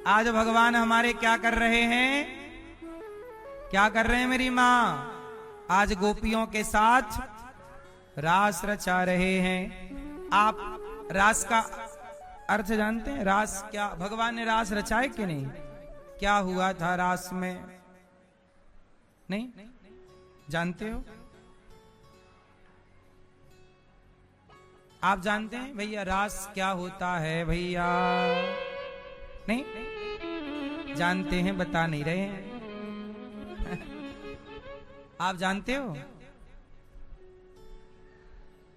आज भगवान हमारे क्या कर रहे हैं? क्या कर रहे हैं मेरी माँ? आज गोपियों के साथ रास रचा रहे हैं। आप रास का अर्थ जानते हैं? रास क्या भगवान ने रास रचाए कि नहीं? क्या हुआ था रास में? नहीं जानते हो? आप जानते हैं भैया रास क्या होता है? भैया नहीं जानते हैं, बता नहीं रहे हैं। आप जानते हो?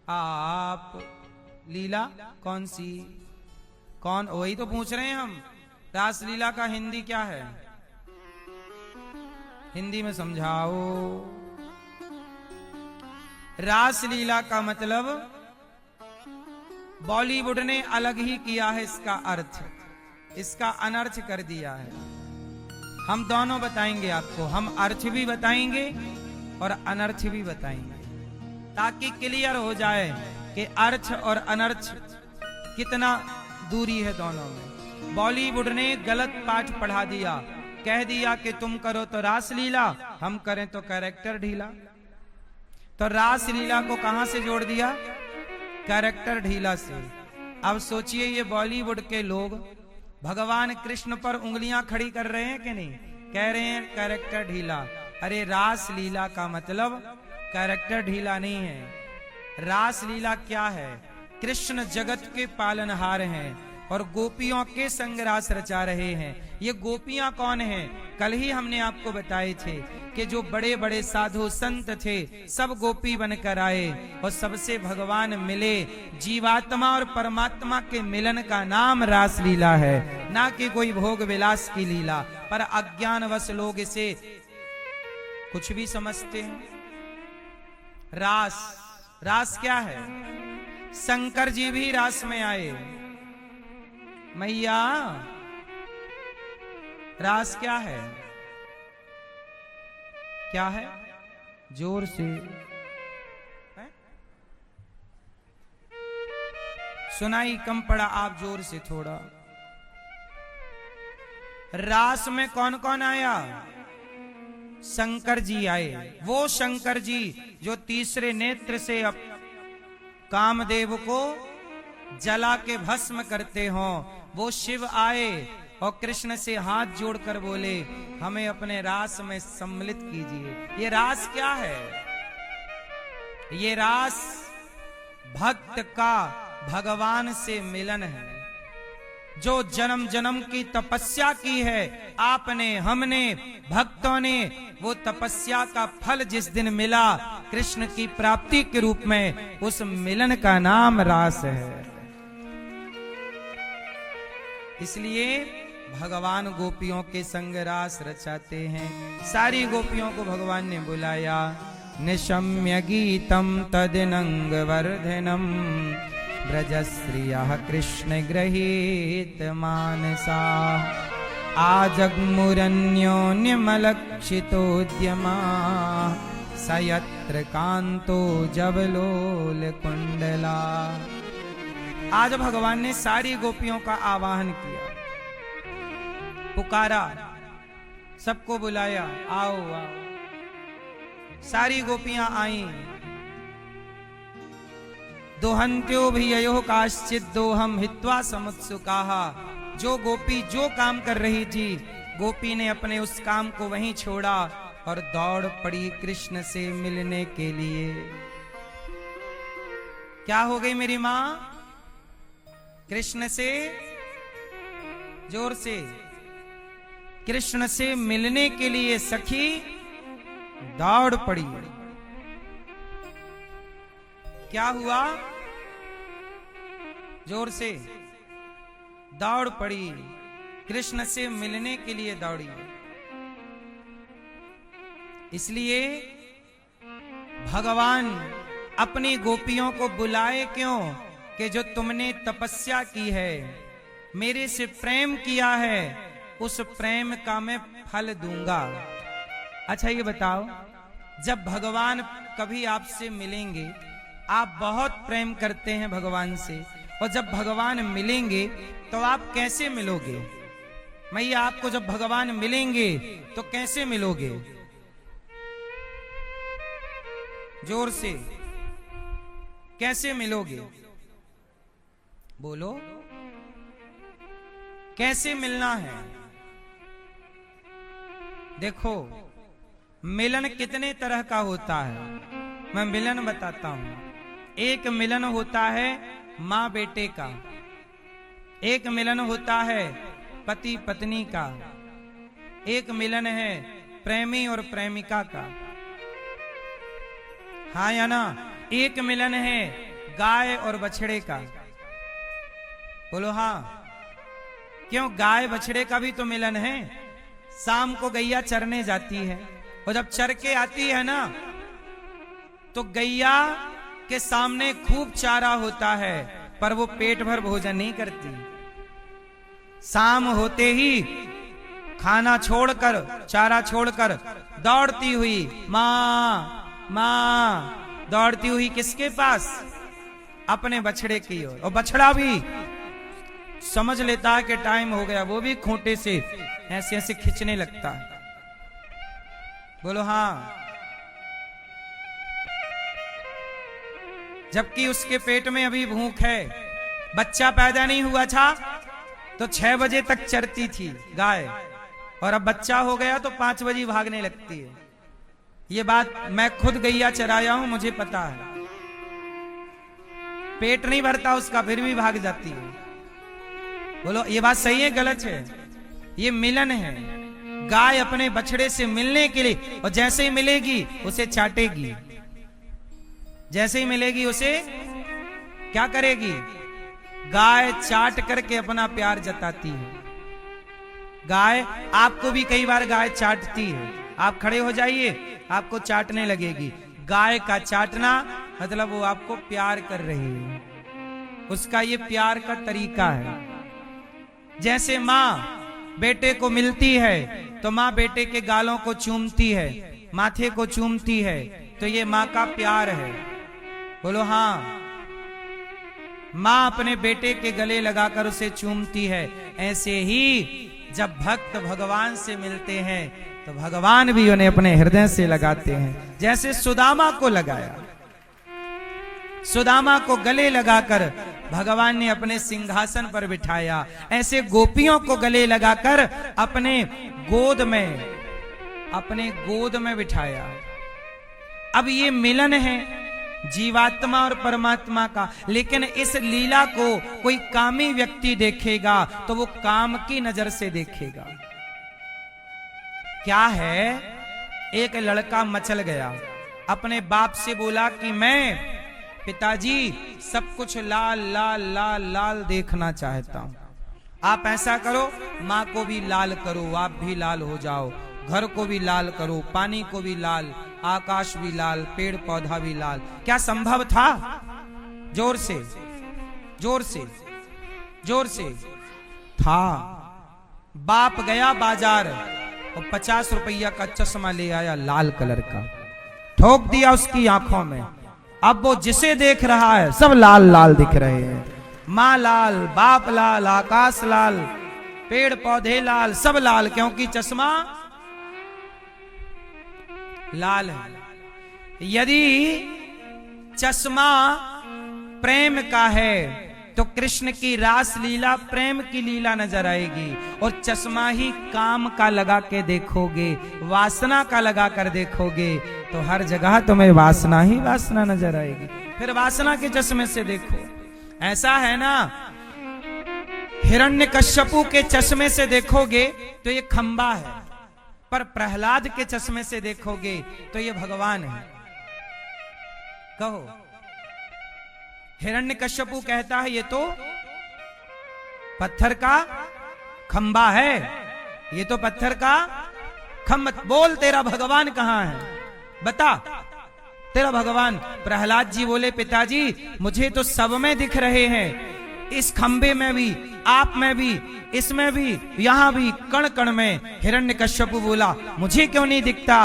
आप लीला कौन सी? कौन? वही तो पूछ रहे हैं हम। रास लीला का हिंदी क्या है? हिंदी में समझाओ। रास लीला का मतलब बॉलीवुड ने अलग ही किया है इसका अर्थ, इसका अनर्थ कर दिया है। हम दोनों बताएंगे आपको, हम अर्थ भी बताएंगे और अनर्थ भी बताएंगे, ताकि क्लियर हो जाए कि अर्थ और अनर्थ कितना दूरी है दोनों में। बॉलीवुड ने गलत पाठ पढ़ा दिया, कह दिया कि तुम करो तो रास लीला, हम करें तो कैरेक्टर ढीला। तो रास लीला को कहां से जोड़ दिया? कैरेक्टर ढीला से। अब सोचिए ये बॉलीवुड के लोग भगवान कृष्ण पर उंगलियां खड़ी कर रहे हैं कि नहीं? कह रहे हैं कैरेक्टर ढीला। अरे रास लीला का मतलब कैरेक्टर ढीला नहीं है। रास लीला क्या है? कृष्ण जगत के पालनहार हैं और गोपियों के संग रास रचा रहे हैं। ये गोपियां कौन हैं? कल ही हमने आपको बताए थे कि जो बड़े बड़े साधु संत थे सब गोपी बनकर आए और सबसे भगवान मिले। जीवात्मा और परमात्मा के मिलन का नाम रास लीला है, ना कि कोई भोग विलास की लीला। पर अज्ञानवश लोग इसे कुछ भी समझते हैं। रास, रास क्या है? शंकर जी भी रास में आए। मैया रास क्या है? क्या है? जोर से सुनाई कम पड़ा, आप जोर से थोड़ा। रास में कौन कौन आया? शंकर जी आए। वो शंकर जी जो तीसरे नेत्र से अब कामदेव को जला के भस्म करते हो, वो शिव आए और कृष्ण से हाथ जोड़कर बोले हमें अपने रास में सम्मिलित कीजिए। ये रास क्या है? ये रास भक्त का भगवान से मिलन है। जो जन्म जन्म की तपस्या की है आपने, हमने, भक्तों ने, वो तपस्या का फल जिस दिन मिला कृष्ण की प्राप्ति के रूप में, उस मिलन का नाम रास है। इसलिए भगवान गोपियों के संग रास रचाते हैं। सारी गोपियों को भगवान ने बुलाया। निशम्य गीतम तदिनंग वर्धनम ब्रजश्रियः कृष्ण गृहीत मानसा आजग्मुरन्योन्यमलक्षितोद्यमा सयत्र कांतो जबलोल कुंडला। आज भगवान ने सारी गोपियों का आवाहन किया, पुकारा, सबको बुलाया, आओ आओ। सारी गोपियां आईं। दोहन्त्यो भिययो काश्चित् दोहम हित्वा समुत्सुकाः। जो गोपी जो काम कर रही थी, गोपी ने अपने उस काम को वहीं छोड़ा और दौड़ पड़ी कृष्ण से मिलने के लिए। क्या हो गई मेरी मां? कृष्ण से, जोर से, कृष्ण से मिलने के लिए सखी दौड़ पड़ी। क्या हुआ? जोर से, दौड़ पड़ी, कृष्ण से मिलने के लिए दौड़ी। इसलिए भगवान अपनी गोपियों को बुलाए क्यों? कि जो तुमने तपस्या की है, मेरे से प्रेम किया है, उस प्रेम का मैं फल दूंगा। अच्छा ये बताओ, जब भगवान कभी आपसे मिलेंगे, आप बहुत प्रेम करते हैं भगवान से, और जब भगवान मिलेंगे तो आप कैसे मिलोगे? मैया आपको जब भगवान मिलेंगे तो कैसे मिलोगे? जोर से कैसे मिलोगे? बोलो, कैसे मिलना है? देखो, मिलन कितने तरह का होता है, मैं मिलन बताता हूं। एक मिलन होता है मां बेटे का, एक मिलन होता है पति पत्नी का, एक मिलन है प्रेमी और प्रेमिका का, हाँ या ना? एक मिलन है गाय और बछड़े का। बोलो हाँ। क्यों? गाय बछड़े का भी तो मिलन है। शाम को गैया चरने जाती है और जब चर के आती है ना, तो गैया के सामने खूब चारा होता है, पर वो पेट भर भोजन नहीं करती। शाम होते ही खाना छोड़कर, चारा छोड़कर दौड़ती हुई मां मां, दौड़ती हुई किसके पास? अपने बछड़े की ओर। और बछड़ा भी समझ लेता है कि टाइम हो गया, वो भी खूंटे से ऐसे ऐसे खींचने लगता है। बोलो हाँ। जबकि उसके पेट में अभी भूख है, बच्चा पैदा नहीं हुआ था तो 6 बजे तक चरती थी गाय, और अब बच्चा हो गया तो 5 बजे भागने लगती है। ये बात मैं खुद गैया चराया हूं, मुझे पता है। पेट नहीं भरता उसका, फिर भी भाग जाती है। बोलो ये बात सही है गलत है? ये मिलन है। गाय अपने बछड़े से मिलने के लिए, और जैसे ही मिलेगी उसे चाटेगी, जैसे ही मिलेगी उसे क्या करेगी? गाय चाट करके अपना प्यार जताती है। गाय आपको भी कई बार गाय चाटती है। आप खड़े हो जाइए, आपको चाटने लगेगी। गाय का चाटना मतलब वो आपको प्यार कर रही है, उसका ये प्यार का तरीका है। जैसे माँ बेटे को मिलती है तो माँ बेटे के गालों को चूमती है, माथे को चूमती है, तो ये माँ का प्यार है। बोलो हाँ। माँ अपने बेटे के गले लगाकर उसे चूमती है। ऐसे ही जब भक्त भगवान से मिलते हैं तो भगवान भी उन्हें अपने हृदय से लगाते हैं। जैसे सुदामा को लगाया, सुदामा को गले लगाकर भगवान ने अपने सिंहासन पर बिठाया, ऐसे गोपियों को गले लगाकर अपने गोद में बिठाया। अब ये मिलन है जीवात्मा और परमात्मा का, लेकिन इस लीला को कोई कामी व्यक्ति देखेगा तो वो काम की नजर से देखेगा। क्या है? एक लड़का मचल गया, अपने बाप से बोला कि मैं पिताजी सब कुछ लाल लाल लाल लाल देखना चाहता हूं, आप ऐसा करो माँ को भी लाल करो, आप भी लाल हो जाओ, घर को भी लाल करो, पानी को भी लाल, आकाश भी लाल, पेड़ पौधा भी लाल। क्या संभव था? जोर से जोर से जोर से था। बाप गया बाजार और 50 रुपया का चश्मा ले आया लाल कलर का, ठोक दिया उसकी आंखों में। अब वो जिसे देख रहा है सब लाल लाल दिख रहे हैं। माँ लाल, बाप लाल, आकाश लाल, पेड़ पौधे लाल, सब लाल, क्योंकि चश्मा लाल है। यदि चश्मा प्रेम का है तो कृष्ण की रास लीला प्रेम की लीला नजर आएगी, और चश्मा ही काम का लगा के देखोगे, वासना का लगा कर देखोगे तो हर जगह तुम्हें वासना ही वासना नजर आएगी। फिर वासना के चश्मे से देखो। ऐसा है ना, हिरण्यकश्यपु के चश्मे से देखोगे तो ये खंबा है, पर प्रहलाद के चश्मे से देखोगे तो ये भगवान है। कहो। हिरण्यकश्यपु कहता है ये तो पत्थर का खंबा है, ये तो पत्थर का खंबा। बोल तेरा भगवान कहां है, बता तेरा भगवान। प्रहलाद जी बोले पिताजी मुझे तो सब में दिख रहे हैं, इस खंबे में भी, आप में भी, इसमें भी, यहां भी, कण कण में। हिरण्यकश्यपु बोला मुझे क्यों नहीं दिखता?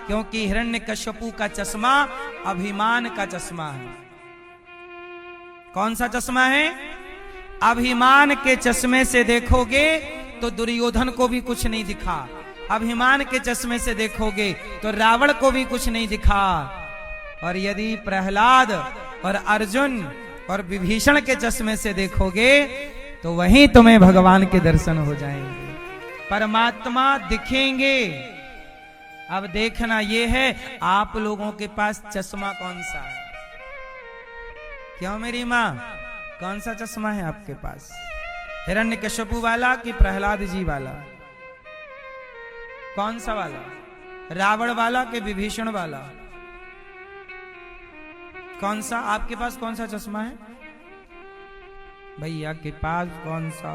क्योंकि हिरण्यकश्यपु का चश्मा अभिमान का चश्मा है। कौन सा चश्मा है? अभिमान के चश्मे से देखोगे तो दुर्योधन को भी कुछ नहीं दिखा। अभिमान के चश्मे से देखोगे तो रावण को भी कुछ नहीं दिखा। और यदि प्रहलाद और अर्जुन और विभीषण के चश्मे से देखोगे तो वहीं तुम्हें भगवान के दर्शन हो जाएंगे, परमात्मा दिखेंगे। अब देखना ये है आप लोगों के पास चश्मा कौन सा है? क्यों मेरी माँ, कौन सा चश्मा है आपके पास? हिरण्यकश्यपु वाला कि प्रहलाद जी वाला? कौन सा वाला? रावण वाला कि विभीषण वाला? कौन सा आपके पास, कौन सा चश्मा है भैया के पास? कौन सा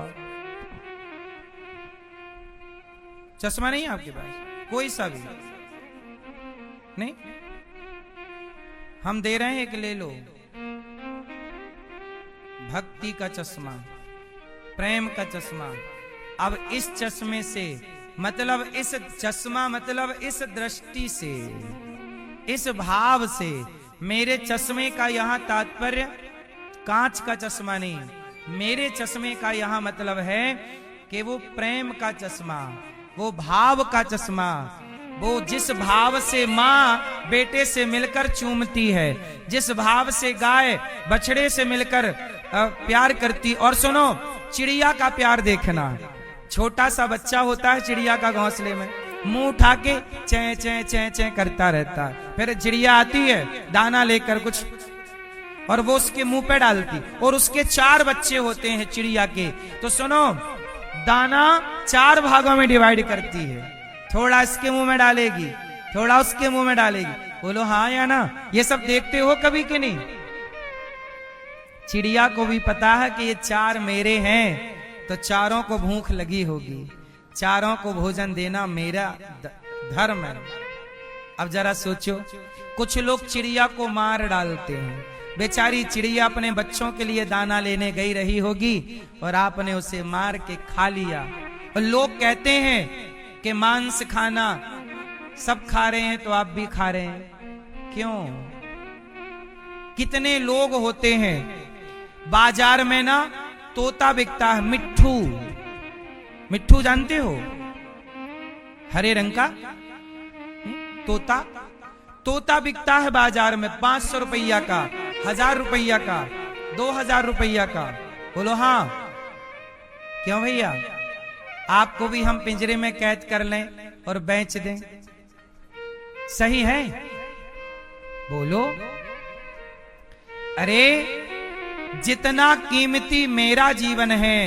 चश्मा नहीं है आपके पास? कोई सा भी नहीं? हम दे रहे हैं, एक ले लो। भक्ति का चश्मा, प्रेम का चश्मा। अब इस चश्मे से मतलब इस चश्मा मतलब इस दृष्टि से, इस भाव से, मेरे चश्मे का यहां तात्पर्य कांच का चश्मा नहीं, मेरे चश्मे का यहां मतलब है कि वो प्रेम का चश्मा, वो भाव का चश्मा, वो जिस भाव से माँ बेटे से मिलकर चूमती है, जिस भाव से गाय बछड़े से मिलकर प्यार करती। और सुनो, चिड़िया का प्यार देखना। छोटा सा बच्चा होता है चिड़िया का घोंसले में, मुंह उठा के चैं चैं चैं चैं करता रहता है। फिर चिड़िया आती है दाना लेकर कुछ, और वो उसके मुंह पे डालती, और उसके 4 बच्चे होते हैं चिड़िया के। तो सुनो, दाना 4 भागों में डिवाइड करती है, थोड़ा इसके मुंह में डालेगी, थोड़ा उसके मुंह में डालेगी। बोलो हाँ या ना? ये सब देखते हो कभी कि नहीं? चिड़िया को भी पता है कि ये 4 मेरे हैं, तो चारों को भूख लगी होगी, चारों को भोजन देना मेरा धर्म है। अब जरा सोचो, कुछ लोग चिड़िया को मार डालते हैं। बेचारी चिड़िया अपने बच्चों के लिए दाना लेने गई रही होगी और आपने उसे मार के खा लिया। और लोग कहते हैं कि मांस खाना सब खा रहे हैं तो आप भी खा रहे हैं, क्यों? कितने लोग होते हैं बाजार में ना, तोता बिकता है, मिट्ठू, मिट्ठू जानते हो? हरे रंग का तोता, तोता बिकता है बाजार में 500 रुपया का, 1000 रुपया का, 2000 रुपया का। बोलो हाँ। क्यों भैया? आपको भी हम पिंजरे में कैद कर लें और बेच दें, सही है? बोलो। अरे जितना कीमती मेरा जीवन है,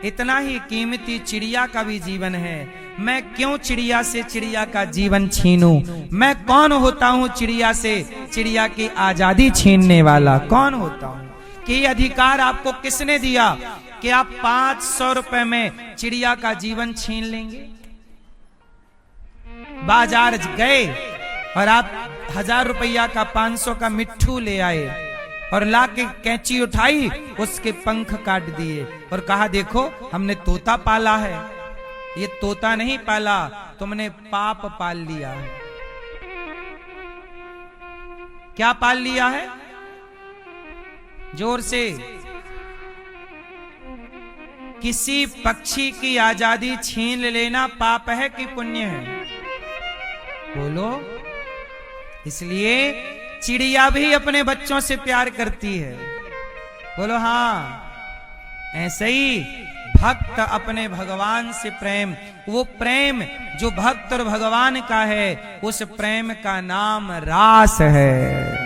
इतना ही कीमती चिड़िया का भी जीवन है। मैं क्यों चिड़िया से चिड़िया का जीवन छीनूं? मैं कौन होता हूं चिड़िया से चिड़िया की आजादी छीनने वाला? कौन होता हूं? कि ये अधिकार आपको किसने दिया कि आप 500 रुपए में चिड़िया का जीवन छीन लेंगे? बाजार गए और आप 1000 रुपया का 500 का मिट्ठू ले आए और लाके कैंची उठाई, उसके पंख काट दिए और कहा देखो हमने तोता पाला है। ये तोता नहीं पाला, तुमने पाप पाल लिया है। क्या पाल लिया है? जोर से। किसी पक्षी की आजादी छीन लेना पाप है कि पुण्य है? बोलो। इसलिए चिड़िया भी अपने बच्चों से प्यार करती है। बोलो हाँ। ऐसे ही भक्त अपने भगवान से प्रेम, वो प्रेम जो भक्त और भगवान का है, उस प्रेम का नाम रास है।